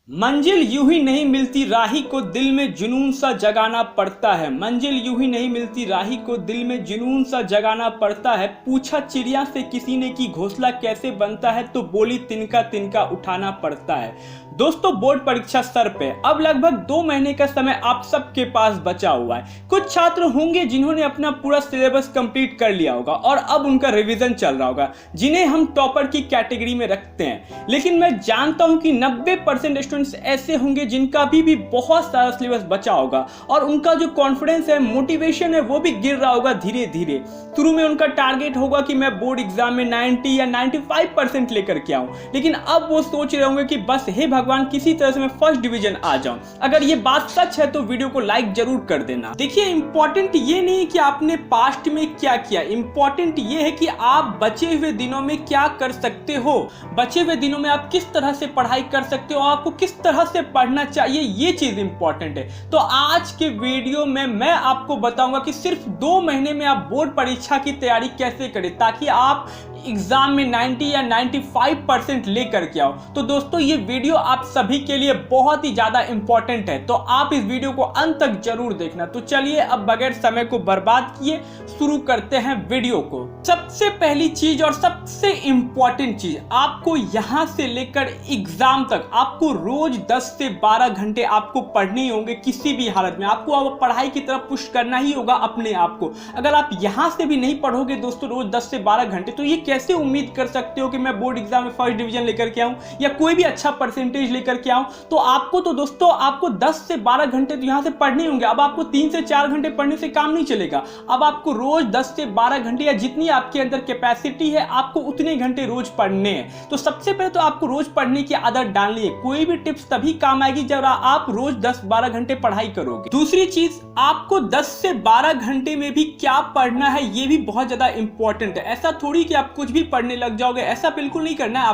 मंजिल यूं ही नहीं मिलती राही को दिल में जुनून सा जगाना पड़ता है। मंजिल यूं ही नहीं मिलती राही को दिल में जुनून सा जगाना पड़ता है। पूछा चिड़िया से किसी ने कि घोंसला कैसे बनता है, तो बोली तिनका तिनका उठाना पड़ता है। दोस्तों, बोर्ड परीक्षा सर पे, अब लगभग 2 महीने का समय आप सबके पास बचा हुआ है। कुछ छात्र होंगे जिन्होंने अपना पूरा सिलेबस कंप्लीट कर लिया होगा और अब उनका रिवीजन चल रहा होगा, जिन्हें हम टॉपर की कैटेगरी में रखते हैं। लेकिन मैं जानता हूं कि 90% स्टूडेंट्स ऐसे होंगे जिनका भी बहुत सारा सिलेबस बचा होगा और उनका जो कॉन्फिडेंस है, मोटिवेशन है, वो भी गिर रहा होगा धीरे धीरे। शुरू में उनका टारगेट होगा कि मैं बोर्ड एग्जाम में 90 या 95% लेकर के आऊं, लेकिन अब वो सोच रहे होंगे कि बस हे भगवान, किसी तरह से मैं फर्स्ट डिवीजन आ जाऊं। अगर ये बात सच है तो वीडियो को लाइक जरूर कर देना। देखिए, इंपॉर्टेंट ये नहीं है कि आपने पास्ट में क्या किया, इंपॉर्टेंट ये है कि आप बचे हुए दिनों में क्या कर सकते हो, बचे हुए दिनों में आप किस तरह से पढ़ाई कर सकते हो, आपको किस तरह से पढ़ना चाहिए, ये चीज इंपॉर्टेंट है। तो आज के वीडियो में मैं आपको बताऊंगा कि सिर्फ 2 महीने में आप बोर्ड परीक्षा की तैयारी कैसे करें ताकि आप एग्जाम में 90 या 95% लेकर के आओ। तो दोस्तों, ये वीडियो आप सभी के लिए बहुत ही ज्यादा इंपॉर्टेंट है, तो आप इस वीडियो को अंत तक जरूर देखना। तो चलिए, अब बगैर समय को बर्बाद किए शुरू करते हैं वीडियो को। सबसे पहली चीज और सबसे इंपॉर्टेंट चीज, आपको यहां से लेकर एग्जाम तक आपको रोज 10 से 12 घंटे आपको पढ़ने होंगे। किसी भी हालत में आपको अब पढ़ाई की तरफ पुश करना ही होगा अपने आप को। अगर आप यहां से भी नहीं पढ़ोगे दोस्तों रोज 10 से 12 घंटे, तो ये कैसे उम्मीद कर सकते हो कि मैं बोर्ड एग्जाम में फर्स्ट डिवीजन लेकर के आऊं या कोई भी अच्छा परसेंटेज लेकर के आऊं। तो आपको तो दोस्तों आपको 10 से 12 घंटे तो यहां से पढ़ने होंगे। अब आपको 3 से 4 घंटे पढ़ने से काम नहीं चलेगा। अब आपको रोज 10 से 12 घंटे या जितनी आपके अंदर कैपेसिटी है, आपको उतने घंटे रोज पढ़ने हैं। तो सबसे पहले तो आपको रोज पढ़ने की आदत डालनी है। कोई भी टिप्स तभी काम आएगी जब आप रोज 10-12 घंटे पढ़ाई करोगे। दूसरी चीज, आपको 10 से 12 घंटे में भी क्या पढ़ना है, ये भी बहुत ज्यादा इंपॉर्टेंट है। ऐसा थोड़ी कि आप कुछ भी पढ़ने लग जाओगे, ऐसा बिल्कुल नहीं करना है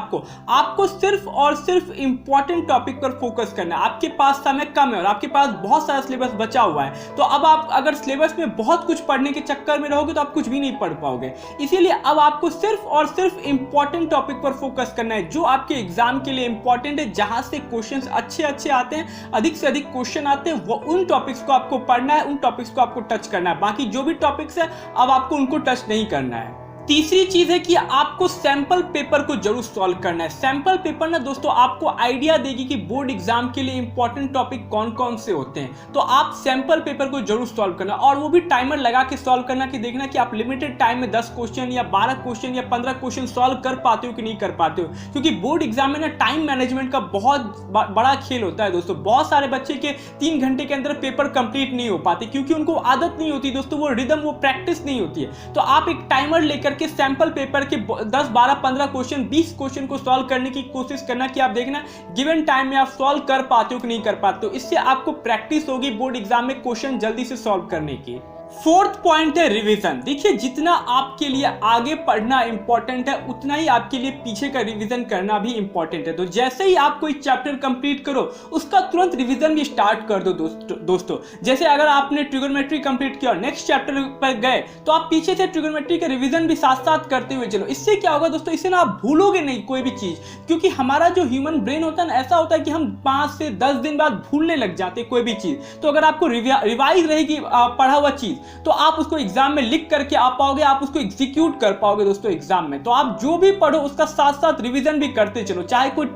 आपको सिर्फ और सिर्फ इंपॉर्टेंट टॉपिक पर फोकस करना है। आपके पास समय कम है और आपके पास बहुत सारा सिलेबस बचा हुआ है, तो अब आप अगर सिलेबस में बहुत कुछ पढ़ने के चक्कर में रहोगे तो आप कुछ भी नहीं पढ़ पाओगे। इसीलिए अब आपको सिर्फ और सिर्फ इंपॉर्टेंट टॉपिक पर फोकस करना है, जो आपके एग्जाम के लिए इंपॉर्टेंट है, जहां से क्वेश्चंस अच्छे आते हैं, अधिक से अधिक क्वेश्चन आते हैं, वो उन टॉपिक्स को आपको पढ़ना है, उन टॉपिक्स को आपको टच करना है। बाकी जो भी टॉपिक्स है अब आपको उनको टच नहीं करना है। तीसरी चीज है कि आपको सैंपल पेपर को जरूर सॉल्व करना है। सैंपल पेपर ना दोस्तों आपको आइडिया देगी कि बोर्ड एग्जाम के लिए इंपॉर्टेंट टॉपिक कौन कौन से होते हैं। तो आप सैंपल पेपर को जरूर सॉल्व करना, और वो भी टाइमर लगा के सॉल्व करना कि देखना कि आप लिमिटेड टाइम में 10 क्वेश्चन या 12 क्वेश्चन या 15 क्वेश्चन सॉल्व कर पाते हो कि नहीं कर पाते हो। क्योंकि बोर्ड एग्जाम में ना टाइम मैनेजमेंट का बहुत बड़ा खेल होता है दोस्तों। बहुत सारे बच्चे के 3 घंटे के अंदर पेपर कंप्लीट नहीं हो पाते क्योंकि उनको आदत नहीं होती दोस्तों, वो रिदम, वो प्रैक्टिस नहीं होती है। तो आप एक टाइमर लेकर के सैंपल पेपर के 10, 12, 15 क्वेश्चन, 20 क्वेश्चन को सॉल्व करने की कोशिश करना कि आप देखना गिवन टाइम में आप सॉल्व कर पाते हो कि नहीं कर पाते हो। इससे आपको प्रैक्टिस होगी बोर्ड एग्जाम में क्वेश्चन जल्दी से सॉल्व करने की। फोर्थ पॉइंट है रिवीजन। देखिए, जितना आपके लिए आगे पढ़ना इंपॉर्टेंट है, उतना ही आपके लिए पीछे का रिवीजन करना भी इंपॉर्टेंट है। तो जैसे ही आप कोई चैप्टर कंप्लीट करो, उसका तुरंत रिवीजन भी स्टार्ट कर दो दोस्तों। जैसे अगर आपने ट्रिगोनोमेट्री कंप्लीट किया और नेक्स्ट चैप्टर पर गए, तो आप पीछे से ट्रिगोनोमेट्री का रिवीजन भी साथ साथ करते हुए चलो। इससे क्या होगा दोस्तों, इससे ना आप भूलोगे नहीं कोई भी चीज, क्योंकि हमारा जो ह्यूमन ब्रेन होता है ना, ऐसा होता है कि हम 5 से 10 दिन बाद भूलने लग जाते हैं कोई भी चीज। तो अगर आपको रिवाइज रहेगी पढ़ा हुआ चीज, तो आप उसको एग्जाम में लिख करके आ पाओगे, आप उसको एग्जीक्यूट कर पाओगे दोस्तों एग्जाम में। तो आप जो भी पढ़ो उसका साथ साथ रिवीजन भी करते चलो, चाहे कोई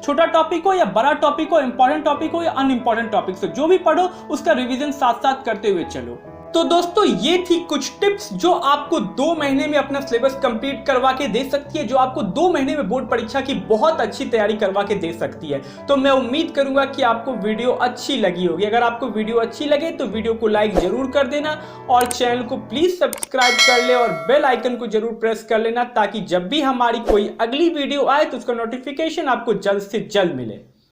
छोटा टॉपिक हो या बड़ा टॉपिक हो, इंपॉर्टेंट टॉपिक हो या अनइंपॉर्टेंट टॉपिक हो, जो भी पढ़ो उसका रिवीजन साथ साथ करते हुए चलो। तो दोस्तों, ये थी कुछ टिप्स जो आपको 2 महीने में अपना सिलेबस कंप्लीट करवा के दे सकती है, जो आपको 2 महीने में बोर्ड परीक्षा की बहुत अच्छी तैयारी करवा के दे सकती है। तो मैं उम्मीद करूंगा कि आपको वीडियो अच्छी लगी होगी। अगर आपको वीडियो अच्छी लगे तो वीडियो को लाइक जरूर कर देना और चैनल को प्लीज सब्सक्राइब कर ले और बेल आइकन को जरूर प्रेस कर लेना, ताकि जब भी हमारी कोई अगली वीडियो आए तो उसका नोटिफिकेशन आपको जल्द से जल्द मिले।